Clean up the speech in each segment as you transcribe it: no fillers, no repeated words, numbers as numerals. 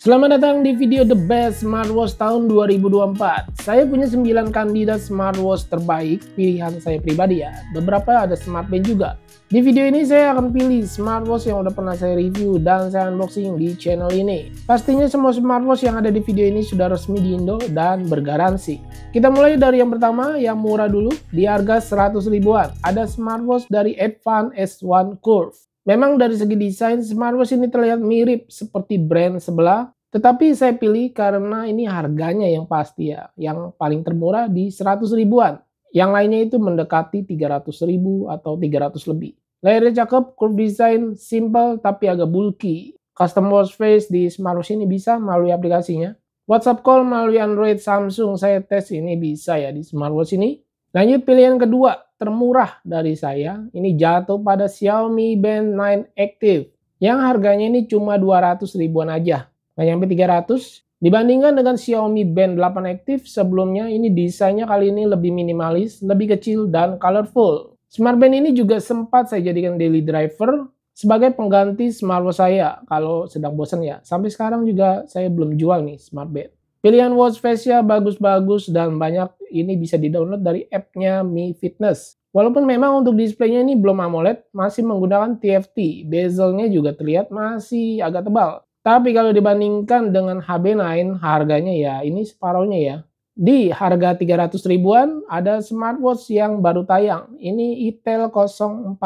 Selamat datang di video The Best Smartwatch tahun 2024. Saya punya 9 kandidat smartwatch terbaik pilihan saya pribadi ya. Beberapa ada smartband juga. Di video ini saya akan pilih smartwatch yang udah pernah saya review dan saya unboxing di channel ini. Pastinya semua smartwatch yang ada di video ini sudah resmi di Indo dan bergaransi. Kita mulai dari yang pertama, yang murah dulu, di harga 100 ribuan. Ada smartwatch dari Advan S1 Curve. Memang dari segi desain, smartwatch ini terlihat mirip seperti brand sebelah, tetapi saya pilih karena ini harganya yang pasti ya. Yang paling termurah di 100 ribuan. Yang lainnya itu mendekati 300 ribu atau 300 lebih. Layarnya cakep, curve design, simple tapi agak bulky. Custom watch face di smartwatch ini bisa melalui aplikasinya. WhatsApp call melalui Android Samsung, saya tes ini bisa ya di smartwatch ini. Lanjut pilihan kedua, termurah dari saya, ini jatuh pada Xiaomi Band 9 Active yang harganya ini cuma 200 ribuan aja, nggak nyampe 300. Dibandingkan dengan Xiaomi Band 8 Active sebelumnya, ini desainnya kali ini lebih minimalis, lebih kecil dan colorful. Smartband ini juga sempat saya jadikan daily driver sebagai pengganti smartwatch saya kalau sedang bosan ya. Sampai sekarang juga saya belum jual nih smartband. Pilihan watch face-nya bagus-bagus dan banyak ini bisa di-download dari app-nya Mi Fitness. Walaupun memang untuk displaynya ini belum AMOLED, masih menggunakan TFT. Bezelnya juga terlihat masih agak tebal. Tapi kalau dibandingkan dengan HB9, harganya ya ini separuhnya ya. Di harga 300 ribuan ada smartwatch yang baru tayang. Ini Itel 043.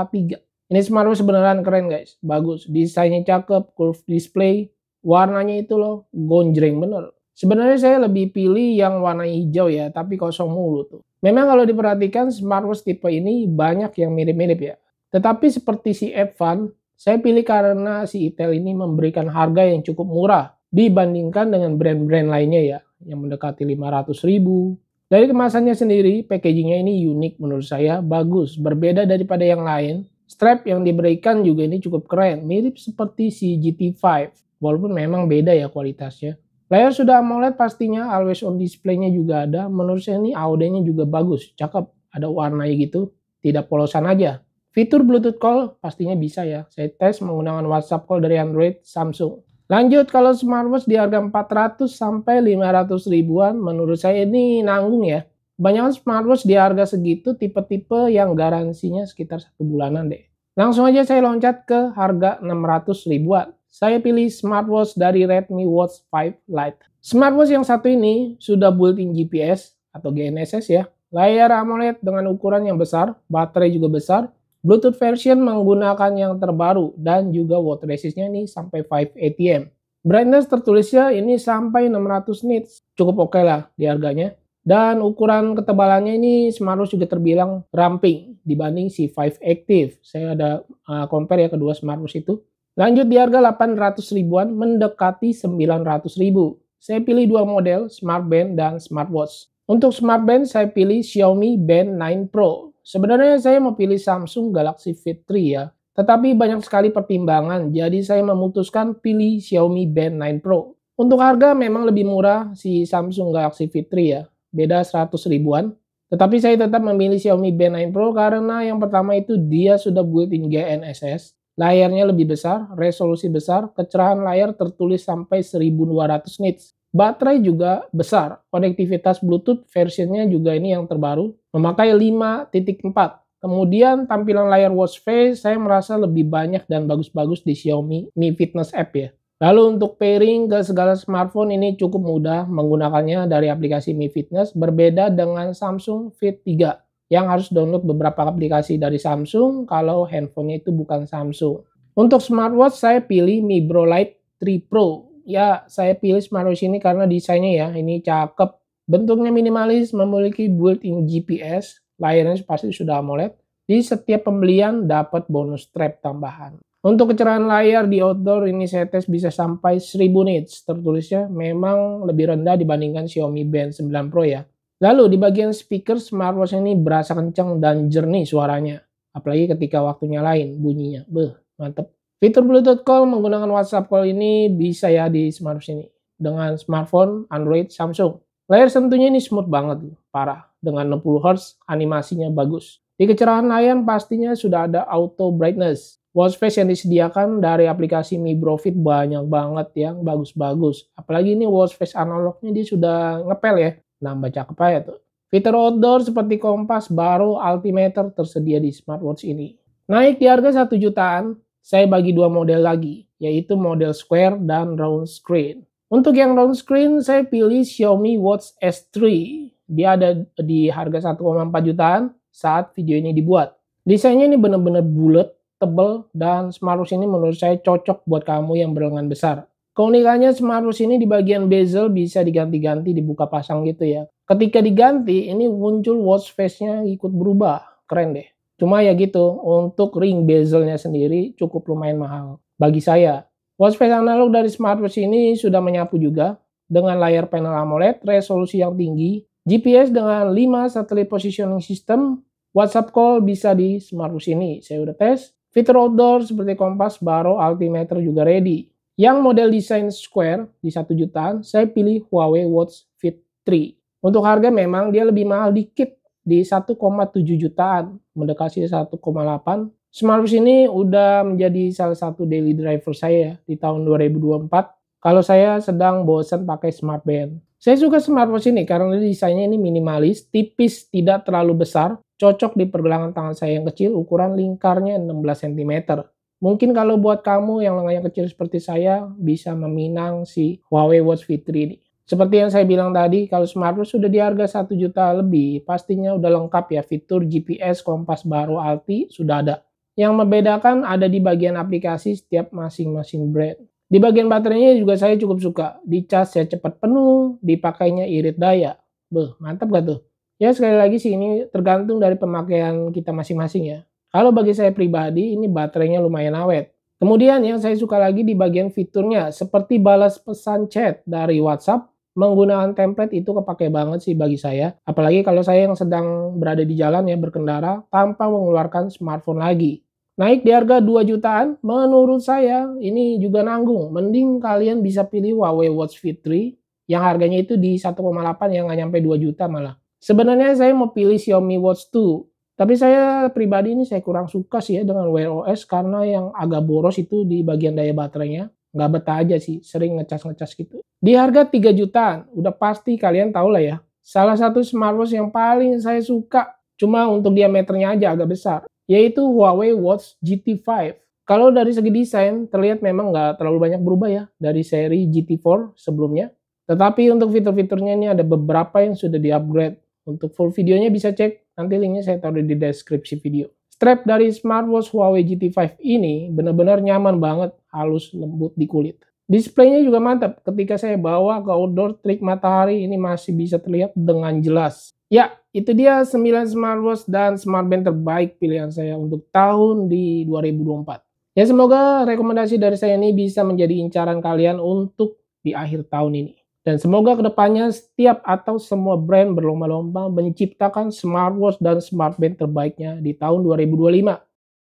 Ini smartwatch beneran keren guys. Bagus, desainnya cakep, curve display, warnanya itu loh, gonjreng bener. Sebenarnya saya lebih pilih yang warna hijau ya, tapi kosong mulu tuh. Memang kalau diperhatikan smartwatch tipe ini banyak yang mirip-mirip ya. Tetapi seperti si Advan, saya pilih karena si Itel ini memberikan harga yang cukup murah dibandingkan dengan brand-brand lainnya ya, yang mendekati 500 ribu. Dari kemasannya sendiri, packagingnya ini unik menurut saya, bagus, berbeda daripada yang lain. Strap yang diberikan juga ini cukup keren, mirip seperti si GT5, walaupun memang beda ya kualitasnya. Layar sudah AMOLED pastinya, always on display-nya juga ada. Menurut saya ini AOD-nya juga bagus, cakep. Ada warnanya gitu, tidak polosan aja. Fitur Bluetooth call pastinya bisa ya. Saya tes menggunakan WhatsApp call dari Android Samsung. Lanjut kalau smartwatch di harga 400 sampai 500 ribuan, menurut saya ini nanggung ya. Banyak smartwatch di harga segitu tipe-tipe yang garansinya sekitar 1 bulanan deh. Langsung aja saya loncat ke harga 600 ribuan. Saya pilih smartwatch dari Redmi Watch 5 Lite. Smartwatch yang satu ini sudah built-in GPS atau GNSS ya. Layar AMOLED dengan ukuran yang besar, baterai juga besar. Bluetooth version menggunakan yang terbaru dan juga watt resistnya ini sampai 5 ATM. Brightness tertulisnya ini sampai 600 nits. Cukup oke lah di harganya. Dan ukuran ketebalannya ini smartwatch juga terbilang ramping dibanding si 5 Active. Saya ada compare ya kedua smartwatch itu. Lanjut di harga 800 ribuan mendekati 900 ribu. Saya pilih dua model, smartband dan smartwatch. Untuk smartband saya pilih Xiaomi Band 9 Pro. Sebenarnya saya mau pilih Samsung Galaxy Fit 3 ya. Tetapi banyak sekali pertimbangan, jadi saya memutuskan pilih Xiaomi Band 9 Pro. Untuk harga memang lebih murah si Samsung Galaxy Fit 3 ya. Beda 100 ribuan. Tetapi saya tetap memilih Xiaomi Band 9 Pro karena yang pertama itu dia sudah built-in GNSS. Layarnya lebih besar, resolusi besar, kecerahan layar tertulis sampai 1200 nits. Baterai juga besar, konektivitas Bluetooth versionnya juga ini yang terbaru, memakai 5.4. Kemudian tampilan layar watch face saya merasa lebih banyak dan bagus-bagus di Xiaomi Mi Fitness app ya. Lalu untuk pairing ke segala smartphone ini cukup mudah menggunakannya dari aplikasi Mi Fitness, berbeda dengan Samsung Fit 3. Yang harus download beberapa aplikasi dari Samsung kalau handphonenya itu bukan Samsung. Untuk smartwatch saya pilih Mi Bro Lite 3 Pro. Ya, saya pilih smartwatch ini karena desainnya ya, ini cakep. Bentuknya minimalis, memiliki built-in GPS, layarnya pasti sudah AMOLED. Di setiap pembelian dapat bonus strap tambahan. Untuk kecerahan layar di outdoor ini saya tes bisa sampai 1000 nits. Tertulisnya memang lebih rendah dibandingkan Xiaomi Band 9 Pro ya. Lalu di bagian speaker smartwatch ini berasa kencang dan jernih suaranya. Apalagi ketika waktu nyalain bunyinya. Beuh, mantep. Fitur Bluetooth call menggunakan WhatsApp call ini bisa ya di smartwatch ini. Dengan smartphone, Android, Samsung. Layar sentuhnya ini smooth banget, parah. Dengan 60 Hz, animasinya bagus. Di kecerahan layar pastinya sudah ada auto brightness. Watch face yang disediakan dari aplikasi Mi Bro Fit banyak banget yang bagus-bagus. Apalagi ini watch face analognya dia sudah ngepel ya. Nambah cakep aja tuh. Fitur outdoor seperti kompas, baro, altimeter tersedia di smartwatch ini. Naik di harga 1 jutaan, saya bagi dua model lagi, yaitu model square dan round screen. Untuk yang round screen, saya pilih Xiaomi Watch S3. Dia ada di harga 1,4 jutaan saat video ini dibuat. Desainnya ini benar-benar bulat, tebal, dan smartwatch ini menurut saya cocok buat kamu yang berlengan besar. Keunikannya smartwatch ini di bagian bezel bisa diganti-ganti dibuka pasang gitu ya. Ketika diganti, ini muncul watch face-nya ikut berubah. Keren deh. Cuma ya gitu, untuk ring bezelnya sendiri cukup lumayan mahal. Bagi saya, watch face analog dari smartwatch ini sudah menyapu juga. Dengan layar panel AMOLED, resolusi yang tinggi, GPS dengan 5 satelit positioning system, WhatsApp call bisa di smartwatch ini. Saya udah tes. Fitur outdoor seperti kompas, baro, altimeter juga ready. Yang model desain square di 1 jutaan, saya pilih Huawei Watch Fit 3. Untuk harga memang dia lebih mahal dikit di 1,7 jutaan, mendekati 1,8. Smartwatch ini udah menjadi salah satu daily driver saya di tahun 2024 kalau saya sedang bosan pakai smart band. Saya suka smartwatch ini karena desainnya ini minimalis, tipis, tidak terlalu besar, cocok di pergelangan tangan saya yang kecil, ukuran lingkarnya 16 cm. Mungkin kalau buat kamu yang lengannya kecil seperti saya, bisa meminang si Huawei Watch Fit 3 ini. Seperti yang saya bilang tadi, kalau smartwatch sudah di harga 1 juta lebih, pastinya udah lengkap ya, fitur GPS, kompas, baro, alti, sudah ada. Yang membedakan ada di bagian aplikasi setiap masing-masing brand. Di bagian baterainya juga saya cukup suka. Dicas ya cepat penuh, dipakainya irit daya. Beuh, mantap gak tuh? Ya sekali lagi sih ini tergantung dari pemakaian kita masing-masing ya. Kalau bagi saya pribadi ini baterainya lumayan awet. Kemudian yang saya suka lagi di bagian fiturnya seperti balas pesan chat dari WhatsApp menggunakan template itu kepake banget sih bagi saya. Apalagi kalau saya yang sedang berada di jalan ya berkendara tanpa mengeluarkan smartphone lagi. Naik di harga 2 jutaan, menurut saya ini juga nanggung. Mending kalian bisa pilih Huawei Watch Fit 3 yang harganya itu di 1,8 yang nggak nyampe 2 juta malah. Sebenarnya saya mau pilih Xiaomi Watch 2, tapi saya pribadi ini saya kurang suka sih ya dengan Wear OS karena yang agak boros itu di bagian daya baterainya. Nggak betah aja sih, sering ngecas-ngecas gitu. Di harga 3 jutaan, udah pasti kalian tahu lah ya. Salah satu smartwatch yang paling saya suka, cuma untuk diameternya aja agak besar, yaitu Huawei Watch GT5. Kalau dari segi desain, terlihat memang nggak terlalu banyak berubah ya dari seri GT4 sebelumnya. Tetapi untuk fitur-fiturnya ini ada beberapa yang sudah di-upgrade. Untuk full videonya bisa cek, nanti linknya saya taruh di deskripsi video. Strap dari smartwatch Huawei GT5 ini benar-benar nyaman banget, halus lembut di kulit. Displaynya juga mantap, ketika saya bawa ke outdoor terik matahari ini masih bisa terlihat dengan jelas. Ya, itu dia 9 smartwatch dan smartband terbaik pilihan saya untuk tahun di 2024. Ya semoga rekomendasi dari saya ini bisa menjadi incaran kalian untuk di akhir tahun ini. Dan semoga kedepannya setiap atau semua brand berlomba-lomba menciptakan smartwatch dan smartband terbaiknya di tahun 2025.